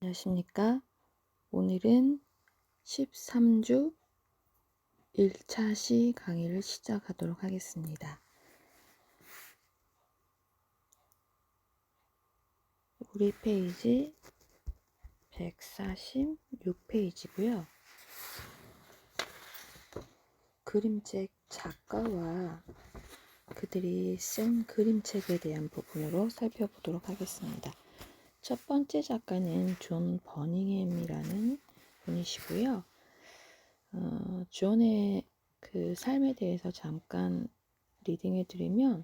안녕하십니까? 오늘은 13주 1차 시 강의를 시작하도록 하겠습니다. 우리 페이지 146페이지고요. 그림책 작가와 그들이 쓴 그림책에 대한 부분으로 살펴보도록 하겠습니다. 첫 번째 작가는 존 버닝햄이라는 분이시고요. 존의 그 삶에 대해서 잠깐 리딩해드리면,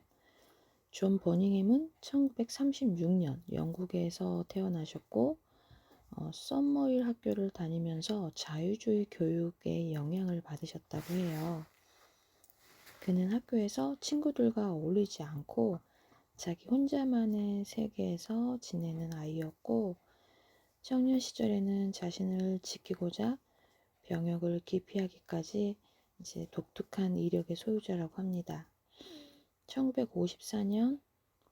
존 버닝햄은 1936년 영국에서 태어나셨고, 썸머힐 학교를 다니면서 자유주의 교육에 영향을 받으셨다고 해요. 그는 학교에서 친구들과 어울리지 않고 자기 혼자만의 세계에서 지내는 아이였고, 청년 시절에는 자신을 지키고자 병역을 기피하기까지 이제 독특한 이력의 소유자라고 합니다. 1954년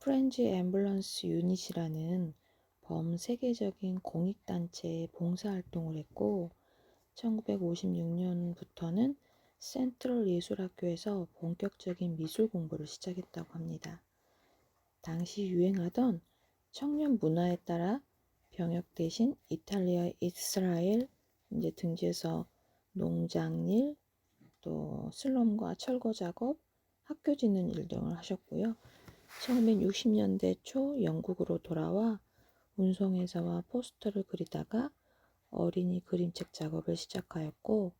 프렌즈 앰뷸런스 유닛이라는 범세계적인 공익단체에 봉사활동을 했고, 1956년부터는 센트럴 예술학교에서 본격적인 미술 공부를 시작했다고 합니다. 당시 유행하던 청년 문화에 따라 병역 대신 이탈리아, 이스라엘 등지에서 농장일, 또 슬럼과 철거 작업, 학교 짓는 일 등을 하셨고요. 1960년대 초 영국으로 돌아와 운송회사와 포스터를 그리다가 어린이 그림책 작업을 시작하였고,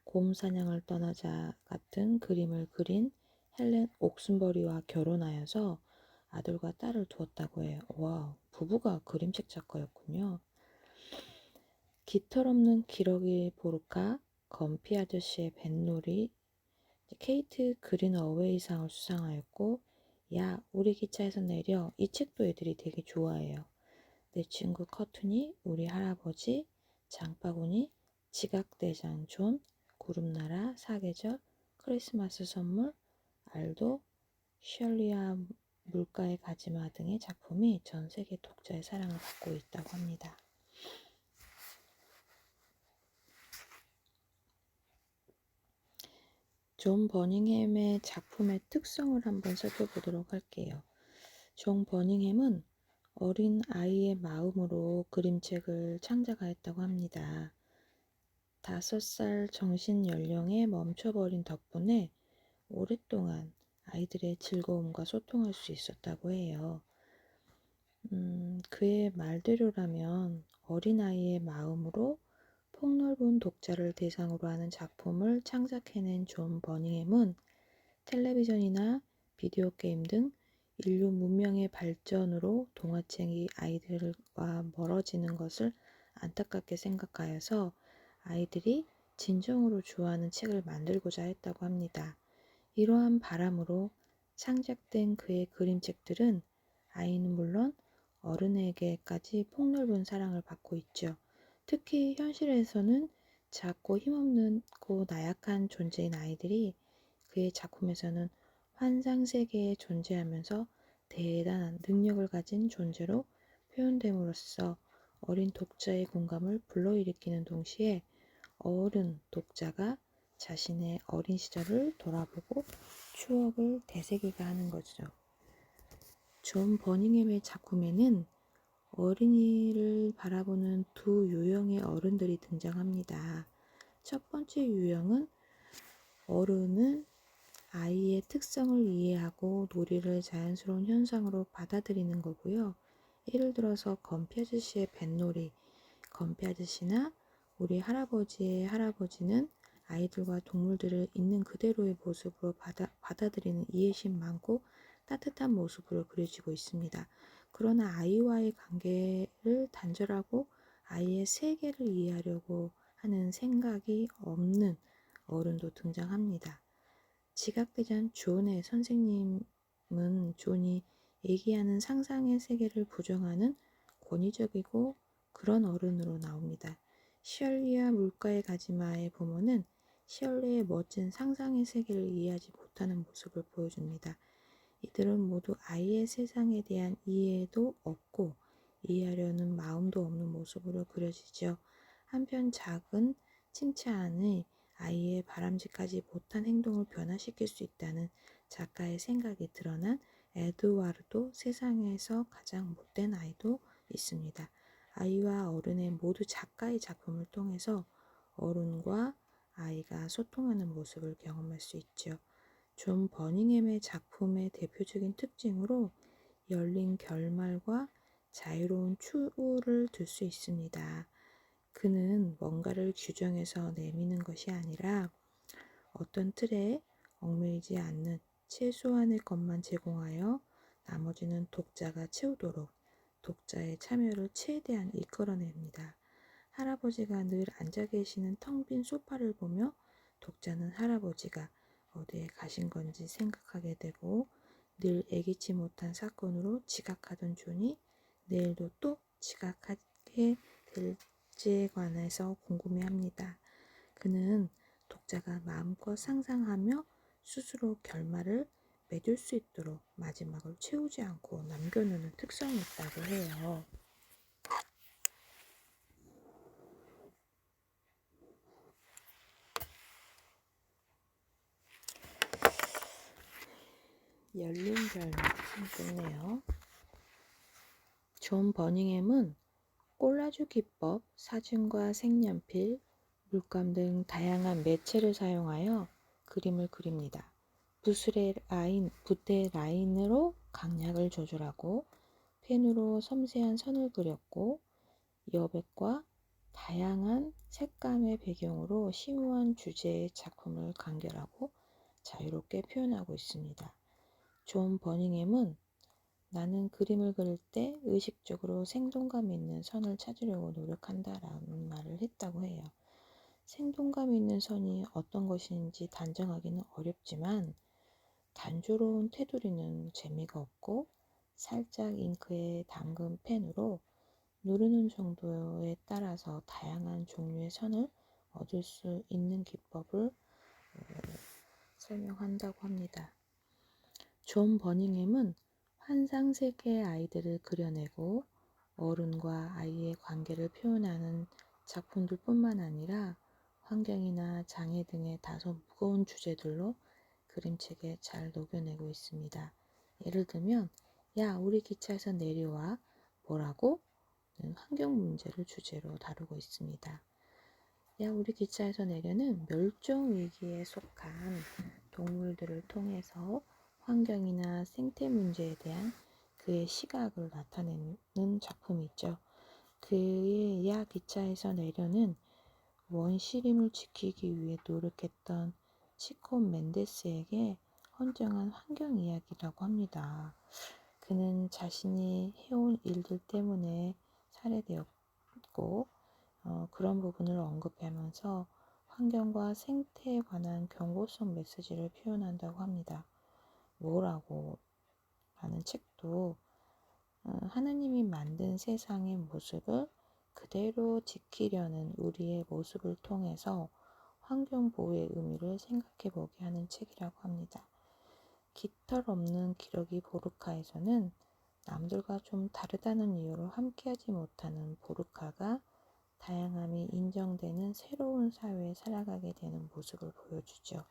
곰 사냥을 떠나자 같은 그림을 그린 헬렌 옥슨버리와 결혼하여서 아들과 딸을 두었다고 해요. 와, 부부가 그림책 작가였군요. 깃털없는 기러기 보르카, 건피 아저씨의 뱃놀이, 케이트 그린 어웨이상을 수상하였고, 야, 우리 기차에서 내려. 이 책도 애들이 되게 좋아해요. 내 친구 커튼이, 우리 할아버지, 장바구니, 지각대장 존, 구름나라, 사계절, 크리스마스 선물, 알도, 셜리아 물가의 가지마 등의 작품이 전 세계 독자의 사랑을 받고 있다고 합니다. 존 버닝햄의 작품의 특성을 한번 살펴보도록 할게요. 존 버닝햄은 어린 아이의 마음으로 그림책을 창작하였다고 합니다. 5살 정신 연령에 멈춰버린 덕분에 오랫동안 아이들의 즐거움과 소통할 수 있었다고 해요. 그의 말대로라면 어린아이의 마음으로 폭넓은 독자를 대상으로 하는 작품을 창작해낸 존 버닝햄은 텔레비전이나 비디오 게임 등 인류 문명의 발전으로 동화책이 아이들과 멀어지는 것을 안타깝게 생각하여서 아이들이 진정으로 좋아하는 책을 만들고자 했다고 합니다. 이러한 바람으로 창작된 그의 그림책들은 아이는 물론 어른에게까지 폭넓은 사랑을 받고 있죠. 특히 현실에서는 작고 힘없고 나약한 존재인 아이들이 그의 작품에서는 환상세계에 존재하면서 대단한 능력을 가진 존재로 표현됨으로써 어린 독자의 공감을 불러일으키는 동시에 어른 독자가 자신의 어린 시절을 돌아보고 추억을 되새기게 하는 거죠. 존 버닝햄의 작품에는 어린이를 바라보는 두 유형의 어른들이 등장합니다. 첫 번째 유형은 어른은 아이의 특성을 이해하고 놀이를 자연스러운 현상으로 받아들이는 거고요. 예를 들어서 건피 아저씨의 뱃놀이, 건피 아저씨나 우리 할아버지의 할아버지는 아이들과 동물들을 있는 그대로의 모습으로 받아들이는 이해심 많고 따뜻한 모습으로 그려지고 있습니다. 그러나 아이와의 관계를 단절하고 아이의 세계를 이해하려고 하는 생각이 없는 어른도 등장합니다. 지각대장 존의 선생님은 존이 얘기하는 상상의 세계를 부정하는 권위적이고 그런 어른으로 나옵니다. 시얼리아 물가의 가지마의 부모는 시얼리의 멋진 상상의 세계를 이해하지 못하는 모습을 보여줍니다. 이들은 모두 아이의 세상에 대한 이해도 없고 이해하려는 마음도 없는 모습으로 그려지죠. 한편 작은 칭찬이 아이의 바람직하지 못한 행동을 변화시킬 수 있다는 작가의 생각이 드러난 에드와르도 세상에서 가장 못된 아이도 있습니다. 아이와 어른의 모두 작가의 작품을 통해서 어른과 아이가 소통하는 모습을 경험할 수 있죠. 존 버닝햄의 작품의 대표적인 특징으로 열린 결말과 자유로운 추후를 둘 수 있습니다. 그는 뭔가를 규정해서 내미는 것이 아니라 어떤 틀에 얽매이지 않는 최소한의 것만 제공하여 나머지는 독자가 채우도록 독자의 참여를 최대한 이끌어냅니다. 할아버지가 늘 앉아 계시는 텅 빈 소파를 보며 독자는 할아버지가 어디에 가신 건지 생각하게 되고 늘 예기치 못한 사건으로 지각하던 존이 내일도 또 지각하게 될지에 관해서 궁금해합니다. 그는 독자가 마음껏 상상하며 스스로 결말을 맺을 수 있도록 마지막을 채우지 않고 남겨놓는 특성이 있다고 해요. 열린 결말 끝내요. 존 버닝햄은 콜라주 기법, 사진과 색연필, 물감 등 다양한 매체를 사용하여 그림을 그립니다. 붓의 라인으로 강약을 조절하고 펜으로 섬세한 선을 그렸고 여백과 다양한 색감의 배경으로 심오한 주제의 작품을 간결하고 자유롭게 표현하고 있습니다. 존 버닝햄은 나는 그림을 그릴 때 의식적으로 생동감 있는 선을 찾으려고 노력한다라는 말을 했다고 해요. 생동감 있는 선이 어떤 것인지 단정하기는 어렵지만 단조로운 테두리는 재미가 없고 살짝 잉크에 담근 펜으로 누르는 정도에 따라서 다양한 종류의 선을 얻을 수 있는 기법을 설명한다고 합니다. 존 버닝햄은 환상 세계의 아이들을 그려내고 어른과 아이의 관계를 표현하는 작품들 뿐만 아니라 환경이나 장애 등의 다소 무거운 주제들로 그림책에 잘 녹여내고 있습니다. 예를 들면 야 우리 기차에서 내려와 뭐라고? 는 환경 문제를 주제로 다루고 있습니다. 야 우리 기차에서 내려는 멸종 위기에 속한 동물들을 통해서 환경이나 생태 문제에 대한 그의 시각을 나타내는 작품이죠. 그의 야 기차에서 내려는 원시림을 지키기 위해 노력했던 치코 멘데스에게 헌정한 환경 이야기라고 합니다. 그는 자신이 해온 일들 때문에 살해되었고 그런 부분을 언급하면서 환경과 생태에 관한 경고성 메시지를 표현한다고 합니다. 뭐라고? 라는 책도 하느님이 만든 세상의 모습을 그대로 지키려는 우리의 모습을 통해서 환경보호의 의미를 생각해보게 하는 책이라고 합니다. 깃털 없는 기러기 보르카에서는 남들과 좀 다르다는 이유로 함께하지 못하는 보르카가 다양함이 인정되는 새로운 사회에 살아가게 되는 모습을 보여주죠.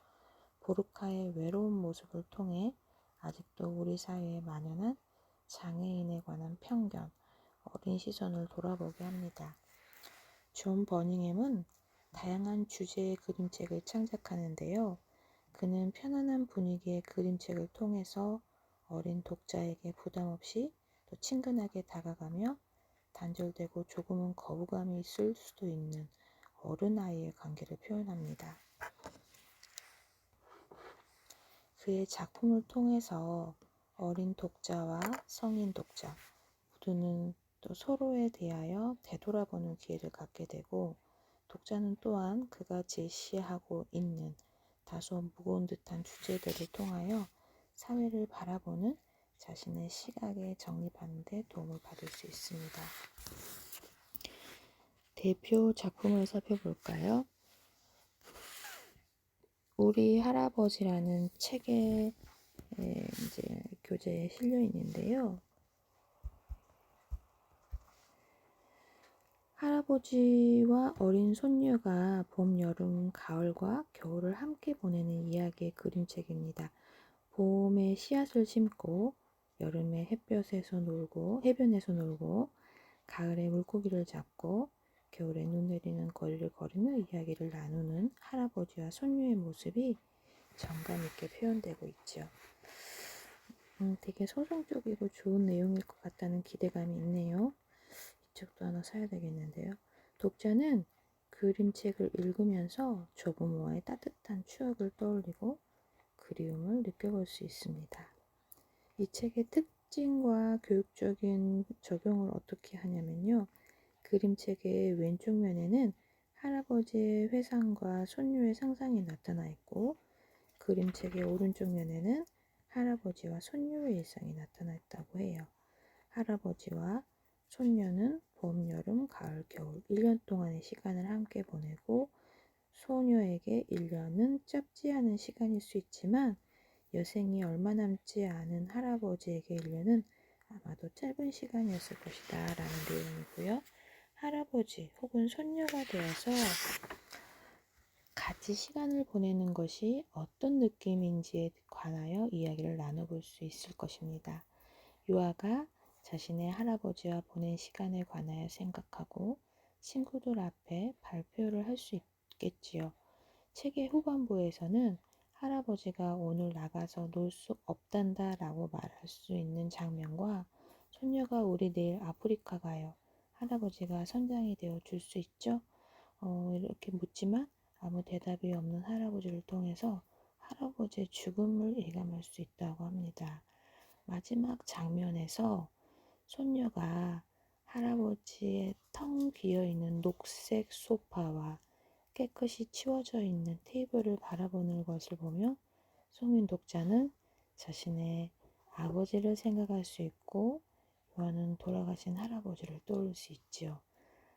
보르카의 외로운 모습을 통해 아직도 우리 사회에 만연한 장애인에 관한 편견, 어린 시선을 돌아보게 합니다. 존 버닝햄은 다양한 주제의 그림책을 창작하는데요. 그는 편안한 분위기의 그림책을 통해서 어린 독자에게 부담 없이 또 친근하게 다가가며 단절되고 조금은 거부감이 있을 수도 있는 어른아이의 관계를 표현합니다. 그의 작품을 통해서 어린 독자와 성인 독자 모두는 또 서로에 대하여 되돌아보는 기회를 갖게 되고 독자는 또한 그가 제시하고 있는 다소 무거운 듯한 주제들을 통하여 사회를 바라보는 자신의 시각에 정립하는 데 도움을 받을 수 있습니다. 대표 작품을 살펴볼까요? 우리 할아버지라는 책에 이제 교재에 실려 있는데요. 할아버지와 어린 손녀가 봄, 여름, 가을과 겨울을 함께 보내는 이야기의 그림책입니다. 봄에 씨앗을 심고, 여름에 해변에서 놀고, 가을에 물고기를 잡고, 겨울에 눈 내리는 거리를 걸으며 이야기를 나누는 할아버지와 손녀의 모습이 정감 있게 표현되고 있죠. 되게 서정적이고 좋은 내용일 것 같다는 기대감이 있네요. 이 책도 하나 사야 되겠는데요. 독자는 그림책을 읽으면서 조부모와의 따뜻한 추억을 떠올리고 그리움을 느껴볼 수 있습니다. 이 책의 특징과 교육적인 적용을 어떻게 하냐면요. 그림책의 왼쪽 면에는 할아버지의 회상과 손녀의 상상이 나타나 있고, 그림책의 오른쪽 면에는 할아버지와 손녀의 일상이 나타나 있다고 해요. 할아버지와 손녀는 봄, 여름, 가을, 겨울 1년 동안의 시간을 함께 보내고, 소녀에게 1년은 짧지 않은 시간일 수 있지만 여생이 얼마 남지 않은 할아버지에게 1년은 아마도 짧은 시간이었을 것이다 라는 내용이고요. 할아버지 혹은 손녀가 되어서 같이 시간을 보내는 것이 어떤 느낌인지에 관하여 이야기를 나눠볼 수 있을 것입니다. 유아가 자신의 할아버지와 보낸 시간에 관하여 생각하고 친구들 앞에 발표를 할 수 있겠지요. 책의 후반부에서는 할아버지가 오늘 나가서 놀 수 없단다 라고 말할 수 있는 장면과 손녀가 우리 내일 아프리카 가요. 할아버지가 선장이 되어 줄 수 있죠? 이렇게 묻지만 아무 대답이 없는 할아버지를 통해서 할아버지의 죽음을 예감할 수 있다고 합니다. 마지막 장면에서 손녀가 할아버지의 텅 비어있는 녹색 소파와 깨끗이 치워져 있는 테이블을 바라보는 것을 보며 송민 독자는 자신의 아버지를 생각할 수 있고 요한은 돌아가신 할아버지를 떠올릴 수 있지요.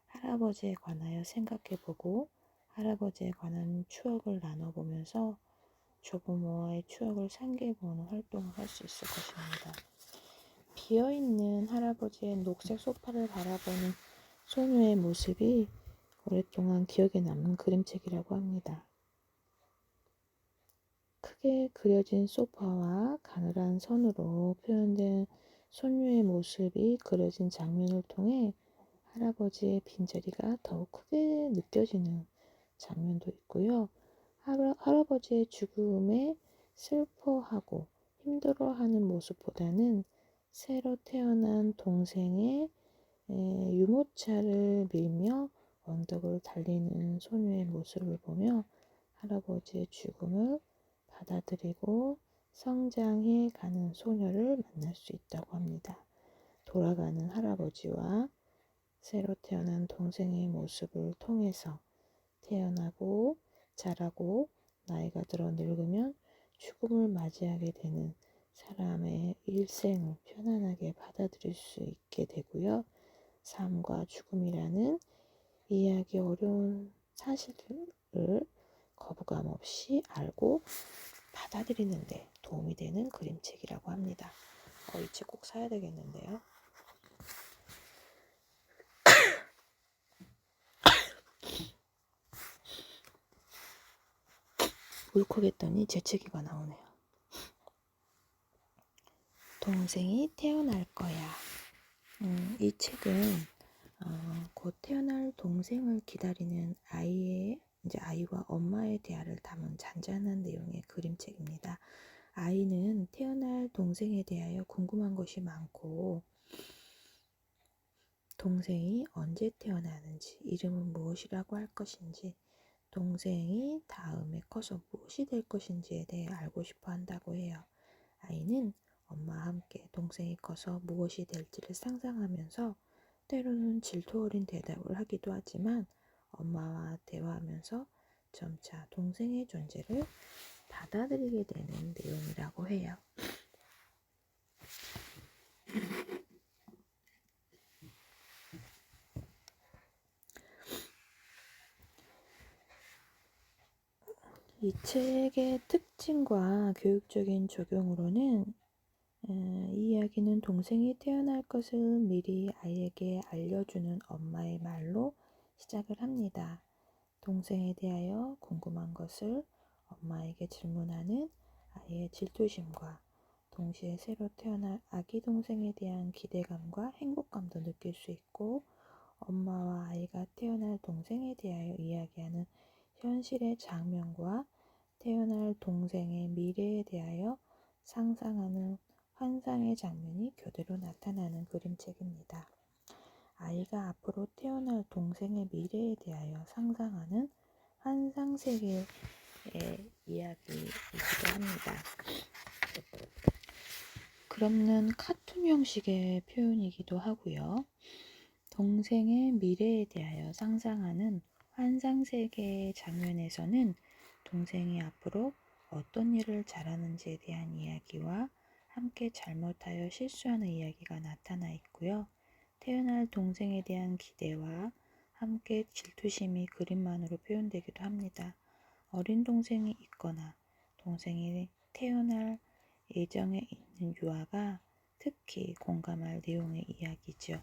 할아버지에 관하여 생각해보고 할아버지에 관한 추억을 나눠보면서 조부모와의 추억을 상기해보는 활동을 할 수 있을 것입니다. 비어있는 할아버지의 녹색 소파를 바라보는 소녀의 모습이 오랫동안 기억에 남는 그림책이라고 합니다. 크게 그려진 소파와 가늘한 선으로 표현된 손녀의 모습이 그려진 장면을 통해 할아버지의 빈자리가 더욱 크게 느껴지는 장면도 있고요. 할아버지의 죽음에 슬퍼하고 힘들어하는 모습보다는 새로 태어난 동생의 유모차를 밀며 언덕을 달리는 소녀의 모습을 보며 할아버지의 죽음을 받아들이고 성장해 가는 소녀를 만날 수 있다고 합니다. 돌아가는 할아버지와 새로 태어난 동생의 모습을 통해서 태어나고 자라고 나이가 들어 늙으면 죽음을 맞이하게 되는 사람의 일생을 편안하게 받아들일 수 있게 되고요. 삶과 죽음이라는 이해하기 어려운 사실을 거부감 없이 알고 받아들이는 데 도움이 되는 그림책이라고 합니다. 이 책 꼭 사야 되겠는데요. 울컥했더니 재채기가 나오네요. 동생이 태어날 거야. 이 책은 곧 태어날 동생을 기다리는 아이와 엄마의 대화를 담은 잔잔한 내용의 그림책입니다. 아이는 태어날 동생에 대하여 궁금한 것이 많고, 동생이 언제 태어나는지, 이름은 무엇이라고 할 것인지, 동생이 다음에 커서 무엇이 될 것인지에 대해 알고 싶어 한다고 해요. 아이는 엄마와 함께 동생이 커서 무엇이 될지를 상상하면서 때로는 질투 어린 대답을 하기도 하지만 엄마와 대화하면서 점차 동생의 존재를 받아들이게 되는 내용이라고 해요. 이 책의 특징과 교육적인 적용으로는 이 이야기는 동생이 태어날 것을 미리 아이에게 알려주는 엄마의 말로 시작을 합니다. 동생에 대하여 궁금한 것을 엄마에게 질문하는 아이의 질투심과 동시에 새로 태어날 아기 동생에 대한 기대감과 행복감도 느낄 수 있고, 엄마와 아이가 태어날 동생에 대하여 이야기하는 현실의 장면과 태어날 동생의 미래에 대하여 상상하는 환상의 장면이 교대로 나타나는 그림책입니다. 아이가 앞으로 태어날 동생의 미래에 대하여 상상하는 환상 세계의 이야기이기도 합니다. 그럼는 카툰 형식의 표현이기도 하고요. 동생의 미래에 대하여 상상하는 환상 세계의 장면에서는 동생이 앞으로 어떤 일을 잘하는지에 대한 이야기와 함께 잘못하여 실수하는 이야기가 나타나 있고요. 태어날 동생에 대한 기대와 함께 질투심이 그림만으로 표현되기도 합니다. 어린 동생이 있거나 동생이 태어날 예정에 있는 유아가 특히 공감할 내용의 이야기죠.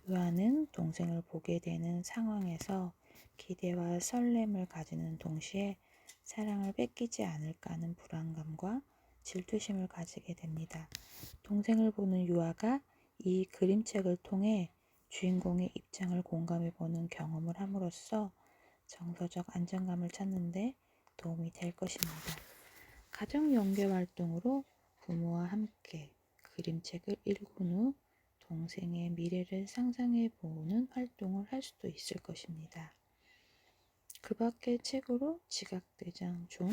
유아는 동생을 보게 되는 상황에서 기대와 설렘을 가지는 동시에 사랑을 뺏기지 않을까 하는 불안감과 질투심을 가지게 됩니다. 동생을 보는 유아가 이 그림책을 통해 주인공의 입장을 공감해보는 경험을 함으로써 정서적 안정감을 찾는 데 도움이 될 것입니다. 가정 연계 활동으로 부모와 함께 그림책을 읽은 후 동생의 미래를 상상해 보는 활동을 할 수도 있을 것입니다. 그 밖의 책으로 지각대장 존,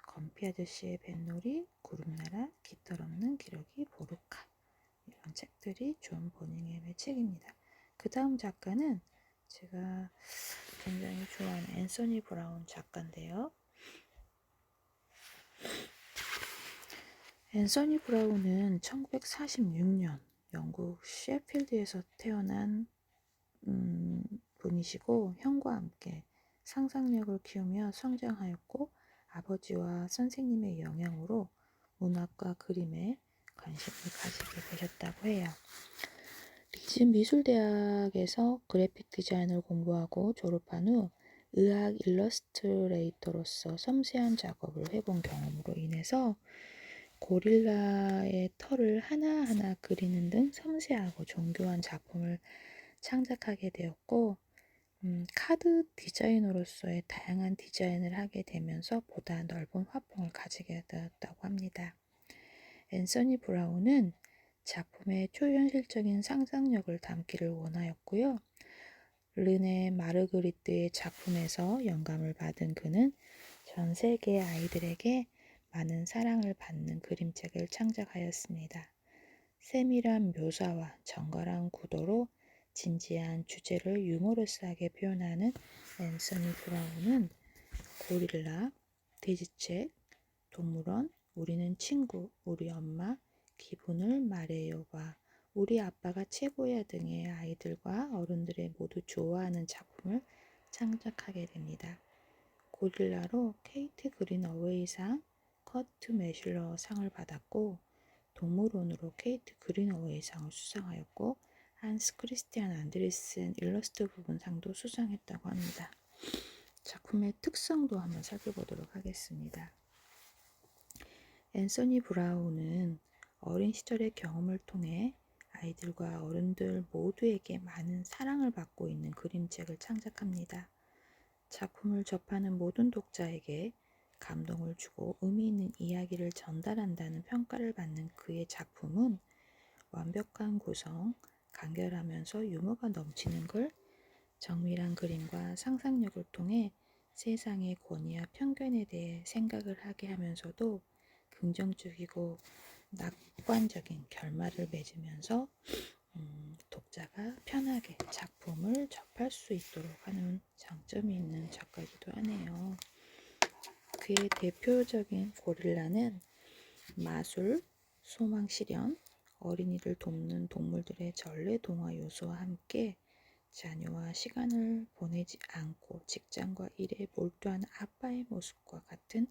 건피 아저씨의 뱃놀이, 구름나라, 깃털 없는 기러기 보르카, 이런 책들이 존 버닝햄의 책입니다. 그 다음 작가는 제가 굉장히 좋아하는 앤서니 브라운 작가인데요. 앤서니 브라운은 1946년 영국 셰필드에서 태어난 분이시고, 형과 함께 상상력을 키우며 성장하였고, 아버지와 선생님의 영향으로 문학과 그림에 관심을 가지게 되셨다고 해요. 리즈 미술대학에서 그래픽 디자인을 공부하고 졸업한 후 의학 일러스트레이터로서 섬세한 작업을 해본 경험으로 인해서 고릴라의 털을 하나하나 그리는 등 섬세하고 정교한 작품을 창작하게 되었고, 카드 디자이너로서의 다양한 디자인을 하게 되면서 보다 넓은 화풍을 가지게 되었다고 합니다. 앤서니 브라운은 작품의 초현실적인 상상력을 담기를 원하였고요. 르네 마르그리트의 작품에서 영감을 받은 그는 전 세계 아이들에게 많은 사랑을 받는 그림책을 창작하였습니다. 세밀한 묘사와 정갈한 구도로 진지한 주제를 유머러스하게 표현하는 앤서니 브라운은 고릴라, 돼지책, 동물원, 우리는 친구, 우리 엄마, 기분을 말해요와 우리 아빠가 최고야 등의 아이들과 어른들의 모두 좋아하는 작품을 창작하게 됩니다. 고릴라로 케이트 그린 어웨이상, 커트 매슐러 상을 받았고, 동물원으로 케이트 그린 어웨이상을 수상하였고, 한스 크리스티안 안드레센 일러스트 부분상도 수상했다고 합니다. 작품의 특성도 한번 살펴보도록 하겠습니다. 앤서니 브라운은 어린 시절의 경험을 통해 아이들과 어른들 모두에게 많은 사랑을 받고 있는 그림책을 창작합니다. 작품을 접하는 모든 독자에게 감동을 주고 의미 있는 이야기를 전달한다는 평가를 받는 그의 작품은 완벽한 구성, 간결하면서 유머가 넘치는 글, 정밀한 그림과 상상력을 통해 세상의 권위와 편견에 대해 생각을 하게 하면서도 긍정적이고 낙관적인 결말을 맺으면서 독자가 편하게 작품을 접할 수 있도록 하는 장점이 있는 작가이기도 하네요. 그의 대표적인 고릴라는 마술, 소망 실현, 어린이를 돕는 동물들의 전래 동화 요소와 함께 자녀와 시간을 보내지 않고 직장과 일에 몰두한 아빠의 모습과 같은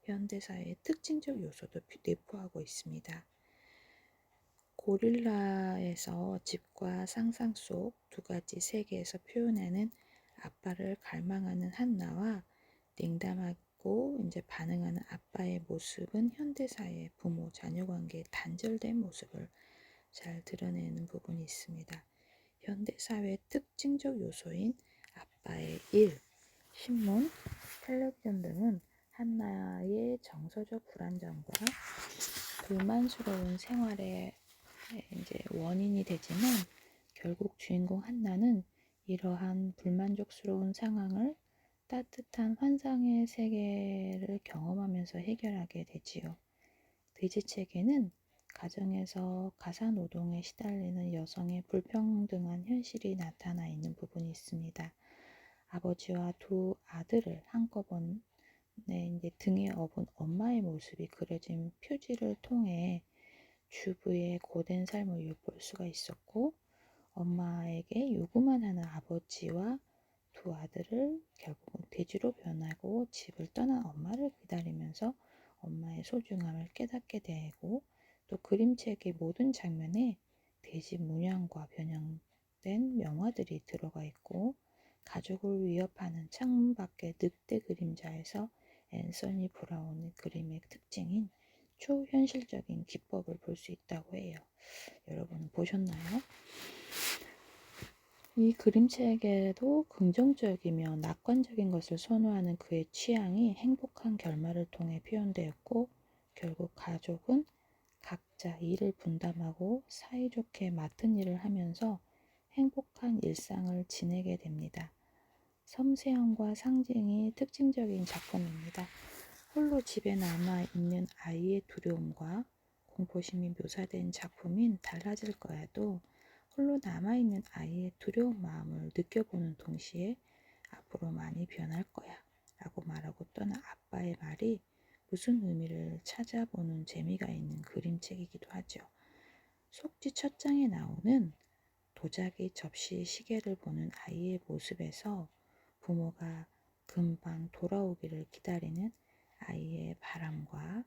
현대사회의 특징적 요소도 내포하고 있습니다. 고릴라에서 집과 상상 속 두 가지 세계에서 표현하는 아빠를 갈망하는 한나와 냉담하고 이제 반응하는 아빠의 모습은 현대사회의 부모 자녀 관계의 단절된 모습을 잘 드러내는 부분이 있습니다. 현대사회의 특징적 요소인 아빠의 일, 신문, 텔레비전 등은 한나의 정서적 불안정과 불만스러운 생활의 이제 원인이 되지만 결국 주인공 한나는 이러한 불만족스러운 상황을 따뜻한 환상의 세계를 경험하면서 해결하게 되지요. 돼지책에는 가정에서 가사노동에 시달리는 여성의 불평등한 현실이 나타나 있는 부분이 있습니다. 아버지와 두 아들을 한꺼번에 이제 등에 업은 엄마의 모습이 그려진 표지를 통해 주부의 고된 삶을 엿볼 수가 있었고, 엄마에게 요구만 하는 아버지와 두 아들을 결국은 돼지로 변하고 집을 떠난 엄마를 기다리면서 엄마의 소중함을 깨닫게 되고, 또 그림책의 모든 장면에 돼지 문양과 변형된 명화들이 들어가 있고, 가족을 위협하는 창문 밖의 늑대 그림자에서 앤서니 브라운의 그림의 특징인 초현실적인 기법을 볼 수 있다고 해요. 여러분 보셨나요? 이 그림책에도 긍정적이며 낙관적인 것을 선호하는 그의 취향이 행복한 결말을 통해 표현되었고, 결국 가족은 각자 일을 분담하고 사이좋게 맡은 일을 하면서 행복한 일상을 지내게 됩니다. 섬세함과 상징이 특징적인 작품입니다. 홀로 집에 남아있는 아이의 두려움과 공포심이 묘사된 작품인 달라질 거야도 홀로 남아있는 아이의 두려운 마음을 느껴보는 동시에 앞으로 많이 변할 거야 라고 말하고 떠난 아빠의 말이 무슨 의미를 찾아보는 재미가 있는 그림책이기도 하죠. 속지 첫 장에 나오는 도자기 접시 시계를 보는 아이의 모습에서 부모가 금방 돌아오기를 기다리는 아이의 바람과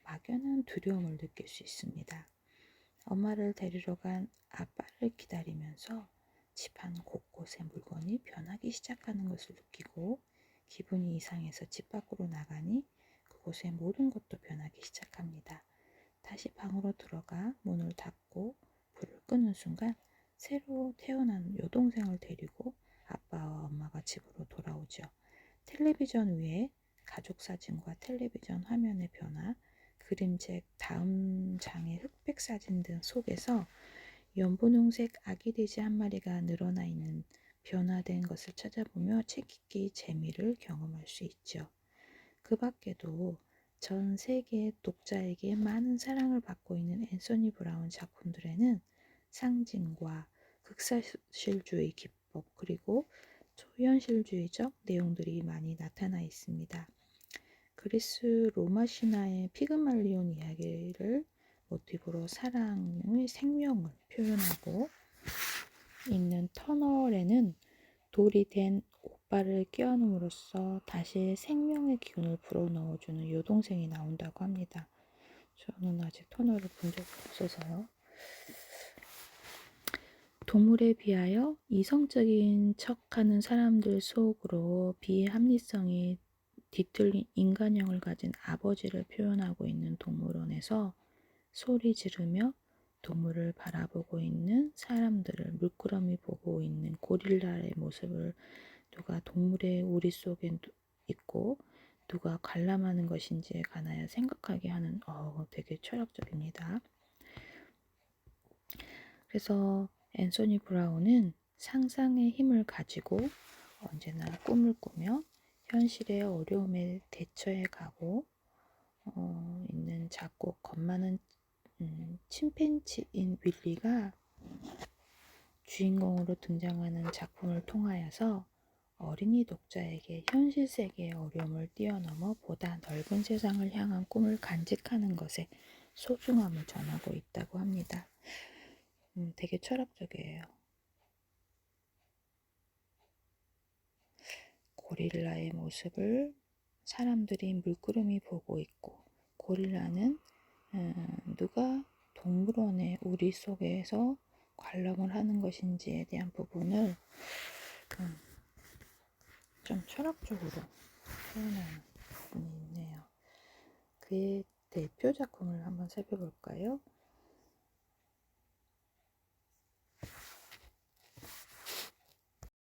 막연한 두려움을 느낄 수 있습니다. 엄마를 데리러 간 아빠를 기다리면서 집안 곳곳의 물건이 변하기 시작하는 것을 느끼고, 기분이 이상해서 집 밖으로 나가니 그곳의 모든 것도 변하기 시작합니다. 다시 방으로 들어가 문을 닫고 불을 끄는 순간 새로 태어난 여동생을 데리고 아빠와 엄마가 집으로 돌아오죠. 텔레비전 위에 가족 사진과 텔레비전 화면의 변화, 그림책 다음 장의 흑백 사진 등 속에서 연분홍색 아기 돼지 한 마리가 늘어나 있는 변화된 것을 찾아보며 책 읽기 재미를 경험할 수 있죠. 그 밖에도 전 세계 독자에게 많은 사랑을 받고 있는 앤서니 브라운 작품들에는 상징과 극사실주의 기법 그리고 초현실주의적 내용들이 많이 나타나 있습니다. 그리스 로마 신화의 피그말리온 이야기를 모티브로 사랑의 생명을 표현하고 있는 터널에는 돌이 된 오빠를 끼워넣음으로써 다시 생명의 기운을 불어넣어주는 여동생이 나온다고 합니다. 저는 아직 터널을 본 적이 없어서요. 동물에 비하여 이성적인 척하는 사람들 속으로 비합리성이 뒤틀린 인간형을 가진 아버지를 표현하고 있는 동물원에서 소리 지르며 동물을 바라보고 있는 사람들을 물끄러미 보고 있는 고릴라의 모습을 누가 동물의 우리 속에 있고 누가 관람하는 것인지에 관하여 생각하게 하는 되게 철학적입니다. 그래서 앤서니 브라운은 상상의 힘을 가지고 언제나 꿈을 꾸며 현실의 어려움에 대처해 가고 있는 작고 겁 많은 침팬지인 윌리가 주인공으로 등장하는 작품을 통하여서 어린이 독자에게 현실 세계의 어려움을 뛰어넘어 보다 넓은 세상을 향한 꿈을 간직하는 것에 소중함을 전하고 있다고 합니다. 되게 철학적이에요. 고릴라의 모습을 사람들이 물끄러미 보고 있고, 고릴라는 누가 동물원의 우리 속에서 관람을 하는 것인지에 대한 부분을 좀 철학적으로 표현하는 부분이 있네요. 그의 대표 작품을 한번 살펴볼까요?